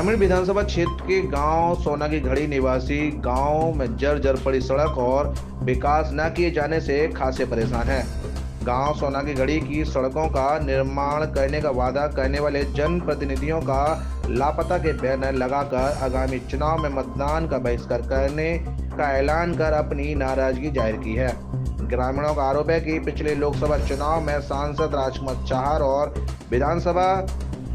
ग्रामीण विधानसभा क्षेत्र के गांव सोना की घड़ी निवासी गांव में जर्जर पड़ी सड़क और विकास न किए जाने से खासे परेशान हैं। गांव सोना की घड़ी की सड़कों का निर्माण करने का वादा करने वाले जनप्रतिनिधियों का लापता के बैनर लगाकर आगामी चुनाव में मतदान का बहिष्कार करने का ऐलान कर अपनी नाराजगी जाहिर की है। ग्रामीणों का आरोप है कि पिछले लोकसभा चुनाव में सांसद राजकुमार चाहर और विधानसभा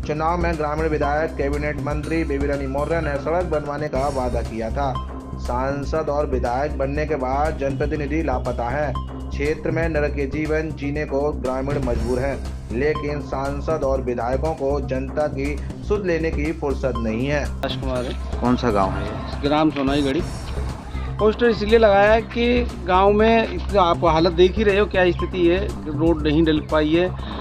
चुनाव में ग्रामीण विधायक कैबिनेट मंत्री बेबी रानी मौर्य ने सड़क बनवाने का वादा किया था। सांसद और विधायक बनने के बाद जनप्रतिनिधि लापता है। क्षेत्र में नरकीय जीवन जीने को ग्रामीण मजबूर हैं, लेकिन सांसद और विधायकों को जनता की सुध लेने की फुर्सत नहीं है। राजकुमार है। कौन सा गांव है ये? ग्राम सोनाई घड़ी। पोस्टर इसलिए लगाया है कि गांव में आप हालत देख ही रहे हो क्या स्थिति है, रोड नहीं डल पाई है।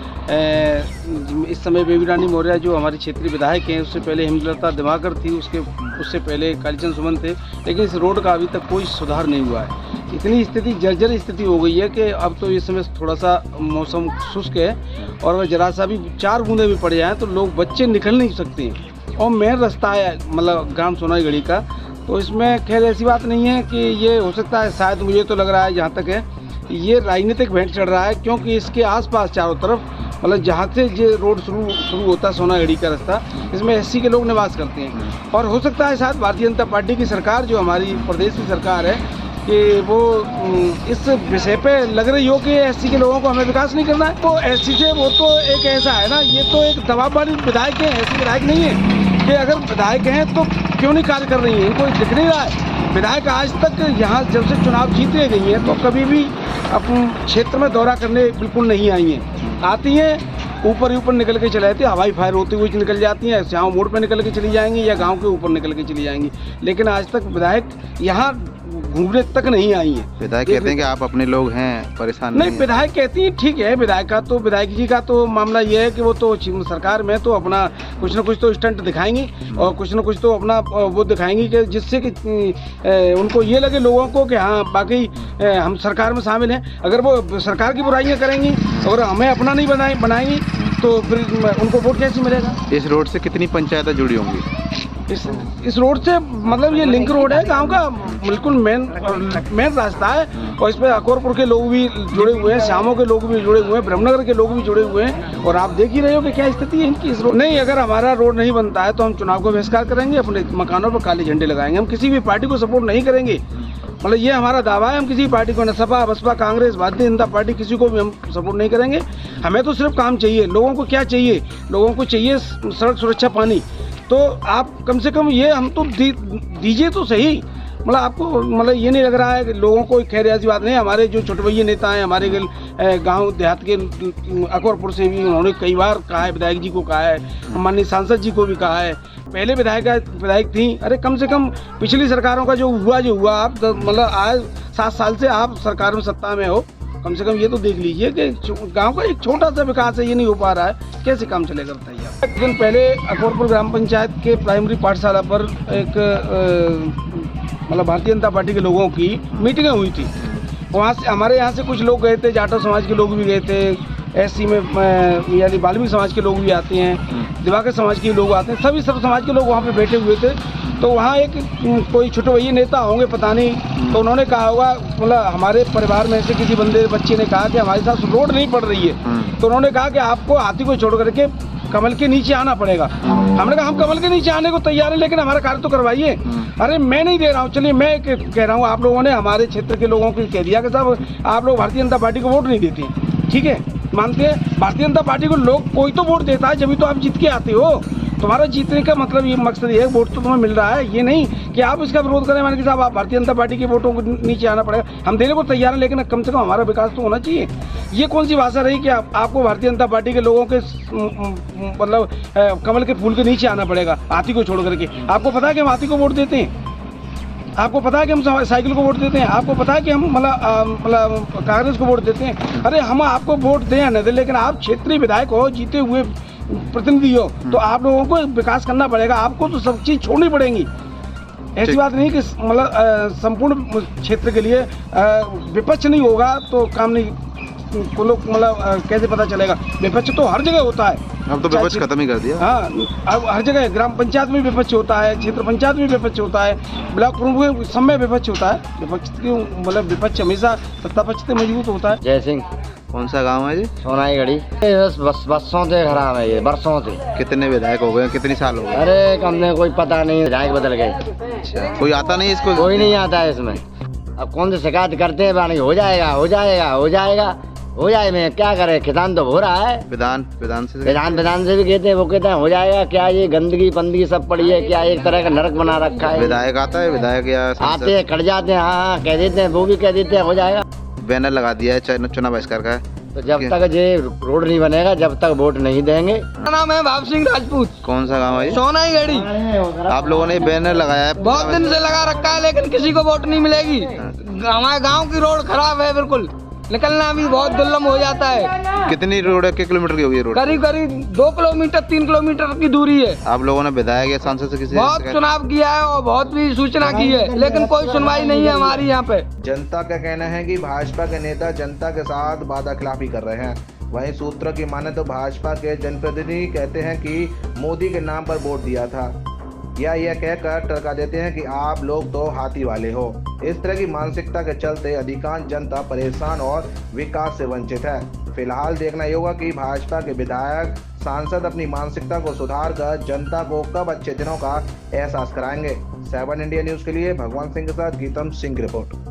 इस समय बेबी रानी मौर्य जो हमारी क्षेत्रीय विधायक हैं, उससे पहले हेमलता दिवाकर थी, उससे पहले कालीचंद सुमन थे, लेकिन इस रोड का अभी तक कोई सुधार नहीं हुआ है। इतनी स्थिति जर्जर स्थिति हो गई है कि अब तो इस समय थोड़ा सा मौसम शुष्क है और अगर जरा सा भी 4 बूंदे भी पड़ जाएँ तो लोग बच्चे निकल नहीं सकते हैं। और मेन रास्ता है मतलब ग्राम सोनाई घड़ी का, तो इसमें खैर ऐसी बात नहीं है कि ये हो सकता है, शायद मुझे तो लग रहा है जहाँ तक है ये राजनीतिक भेंट चढ़ रहा है, क्योंकि इसके आसपास चारों तरफ मतलब जहाँ से ये रोड शुरू होता है सोनाघड़ी का रास्ता, इसमें एससी के लोग निवास करते हैं। और हो सकता है शायद भारतीय जनता पार्टी की सरकार जो हमारी प्रदेश की सरकार है कि वो इस विषय पे लग रही हो कि एससी के लोगों को हमें विकास नहीं करना है। तो एससी से वो तो एक ऐसा है ना, ये तो एक दबाव वाली विधायक है, ऐसी विधायक नहीं है कि अगर विधायक हैं तो क्यों नहीं कार्य कर रही हैं, इनको दिख नहीं रहा है। विधायक आज तक यहाँ जब से चुनाव जीते गई हैं तो कभी भी अपने क्षेत्र में दौरा करने बिल्कुल नहीं आई हैं। आती हैं ऊपर निकल के चले जाती है, हवाई फायर होती हुई निकल जाती हैं, श्याम मोड़ पे निकल के चली जाएंगी या गांव के ऊपर निकल के चली जाएंगी, लेकिन आज तक विधायक यहाँ घूमने तक नहीं आई है। विधायक कहते हैं कि आप अपने लोग हैं, परेशान नहीं। विधायक कहती हैं ठीक है, विधायक जी का तो मामला ये है कि वो तो सरकार में तो अपना कुछ न कुछ तो स्टंट दिखाएंगी और कुछ न कुछ तो अपना वो दिखाएंगी कि जिससे कि उनको ये लगे लोगों को कि हाँ बाकी हम सरकार में शामिल हैं। अगर वो सरकार की बुराइयां करेंगी और हमें अपना नहीं बनाएंगी तो फिर उनको वोट कैसे मिलेगा। इस रोड से कितनी पंचायतें जुड़ी होंगी? इस रोड से मतलब ये लिंक रोड है गांव का, बिल्कुल मेन रास्ता है और इसमें अकोरपुर के लोग भी जुड़े हुए हैं, श्यामों के लोग भी जुड़े हुए हैं, ब्रह्मनगर के लोग भी जुड़े हुए हैं और आप देख ही रहे हो कि क्या स्थिति है इनकी इस रोड। नहीं, अगर हमारा रोड नहीं बनता है तो हम चुनाव को बहिष्कार करेंगे, अपने मकानों पर काले झंडे लगाएंगे। हम किसी भी पार्टी को सपोर्ट नहीं करेंगे, मतलब ये हमारा दावा है। हम किसी पार्टी को, न सपा बसपा कांग्रेस भारतीय जनता पार्टी, किसी को भी हम सपोर्ट नहीं करेंगे। हमें तो सिर्फ काम चाहिए। लोगों को क्या चाहिए? लोगों को चाहिए सड़क सुरक्षा, पानी। तो आप कम से कम ये हम तो दीजिए तो सही। मतलब आपको मतलब ये नहीं लग रहा है कि लोगों को, खैर ऐसी बात नहीं। हमारे जो छोटे भैया नेता हैं, हमारे गांव देहात के अकबरपुर से भी उन्होंने कई बार कहा है, विधायक जी को कहा है, माननीय सांसद जी को भी कहा है, पहले विधायक थी। अरे कम से कम पिछली सरकारों का जो हुआ आप मतलब आज 7 साल से आप सरकार में सत्ता में हो, कम से कम ये तो देख लीजिए कि गांव का एक छोटा सा विकास है, ये नहीं हो पा रहा है, कैसे काम चलेगा बताइए आप। एक दिन पहले अकबरपुर ग्राम पंचायत के प्राइमरी पाठशाला पर एक मतलब भारतीय जनता पार्टी के लोगों की मीटिंगें हुई थी। वहाँ से हमारे यहाँ से कुछ लोग गए थे, जाटव समाज के लोग भी गए थे, एससी में यानी बाल्मीकि समाज के लोग भी आते हैं, दिवाकर समाज के लोग आते हैं, सभी सब समाज के लोग वहाँ पे बैठे हुए थे। तो वहाँ एक कोई छोटे भैया नेता होंगे पता नहीं, तो उन्होंने कहा होगा मतलब हमारे परिवार में से किसी बच्चे ने कहा कि हमारे साथ रोड नहीं पड़ रही है, तो उन्होंने कहा कि आपको हाथी को छोड़ करके कमल के नीचे आना पड़ेगा। हमने कहा हम कमल के नीचे आने को तैयार है, लेकिन हमारा कार्य तो करवाइए। अरे मैं नहीं दे रहा हूँ, चलिए मैं कह रहा हूँ, आप लोगों ने हमारे क्षेत्र के लोगों को कह दिया कि साहब आप लोग भारतीय जनता पार्टी को वोट नहीं देते, ठीक है, मानते हैं भारतीय जनता पार्टी को लोग कोई तो वोट देता है, जब तो आप जीत के आते हो। तुम्हारा जीतने का मतलब ये मकसद ये है, वोट तो तुम्हें मिल रहा है, ये नहीं कि आप इसका विरोध करें मान के साहब आप भारतीय जनता पार्टी के वोटों को नीचे आना पड़ेगा। हम देने को तैयार हैं, लेकिन कम से कम हमारा विकास तो होना चाहिए। ये कौन सी भाषा रही कि आपको भारतीय जनता पार्टी के लोगों के मतलब कमल के फूल के नीचे आना पड़ेगा हाथी को छोड़ करके। आपको पता है कि हम हाथी को वोट देते हैं, आपको पता है कि हम साइकिल को वोट देते हैं, आपको पता है कि हम मतलब कांग्रेस को वोट देते हैं। अरे हम आपको वोट दें या न दें, लेकिन आप क्षेत्रीय विधायक हो, जीते हुए प्रतिनिधि हो, तो आप लोगों को विकास करना पड़ेगा, आपको तो सब चीज़ छोड़नी पड़ेगी। ऐसी बात नहीं कि मतलब संपूर्ण क्षेत्र के लिए विपक्ष नहीं होगा तो काम नहीं को लोग मतलब कैसे पता चलेगा? विपक्ष तो हर जगह होता है। अब तो विपक्ष खत्म ही कर दिया। हाँ, अब हर जगह ग्राम पंचायत में विपक्ष होता है, क्षेत्र पंचायत में विपक्ष होता है, ब्लॉक प्रमुख सब में विपक्ष होता है। विपक्ष की मतलब विपक्ष हमेशा सत्ता पक्ष से मजबूत होता है। जय सिंह। कौन सा गांव है जी? सोनाई गढ़ी। बरसों से खराब है ये, बरसों से। कितने विधायक हो गए, कितनी साल हो गए? अरे कम ने कोई पता नहीं, विधायक बदल गए। अच्छा, कोई आता नहीं इसको? कोई नहीं आता है इसमें। अब कौन से शिकायत करते हैं बानी, हो जाएगा हो जाएगा हो जाएगा हो जाए, में क्या करे, किसान तो हो रहा है। विधान से भी कहते हैं, वो कहते हैं हो जाएगा। क्या ये गंदगी पंदगी सब पड़ी है, क्या एक तरह का नरक बना रखा है। विधायक आता है, विधायक या आते हैं, कट जाते हैं, हाँ कह देते हैं, वो भी कह देते हैं हो जाएगा। बैनर लगा दिया है चुनाव बहिष्कार का। तो जब तक ये रोड नहीं बनेगा, जब तक वोट नहीं देंगे। मेरा नाम है भाव सिंह राजपूत। कौन सा गांव है ये? सोनाई गढ़ी। आप लोगों ने बैनर लगाया है? बहुत दिन से लगा रखा है, लेकिन किसी को वोट नहीं मिलेगी। हमारे गांव की रोड खराब है, बिल्कुल निकलना भी बहुत दुर्लभ हो जाता है। कितनी रोड है, कितने किलोमीटर की होगी रोड? करीब 2 किलोमीटर 3 किलोमीटर की दूरी है। आप लोगों ने विधायक या सांसद से किसी बहुत चुनाव किया है और बहुत भी सूचना की है, लेकिन कोई सुनवाई नहीं है हमारी यहाँ पे। जनता का कहना है कि भाजपा के नेता जनता के साथ वादाखिलाफी कर रहे हैं। वहीं सूत्रों की माने तो भाजपा के जनप्रतिनिधि कहते हैं कि मोदी के नाम पर वोट दिया था, या यह कहकर टरका देते हैं कि आप लोग तो हाथी वाले हो। इस तरह की मानसिकता के चलते अधिकांश जनता परेशान और विकास से वंचित है। फिलहाल देखना ये होगा कि भाजपा के विधायक सांसद अपनी मानसिकता को सुधार कर जनता को कब अच्छे दिनों का एहसास कराएंगे। 7 इंडिया न्यूज के लिए भगवान सिंह के साथ गीतम सिंह की रिपोर्ट।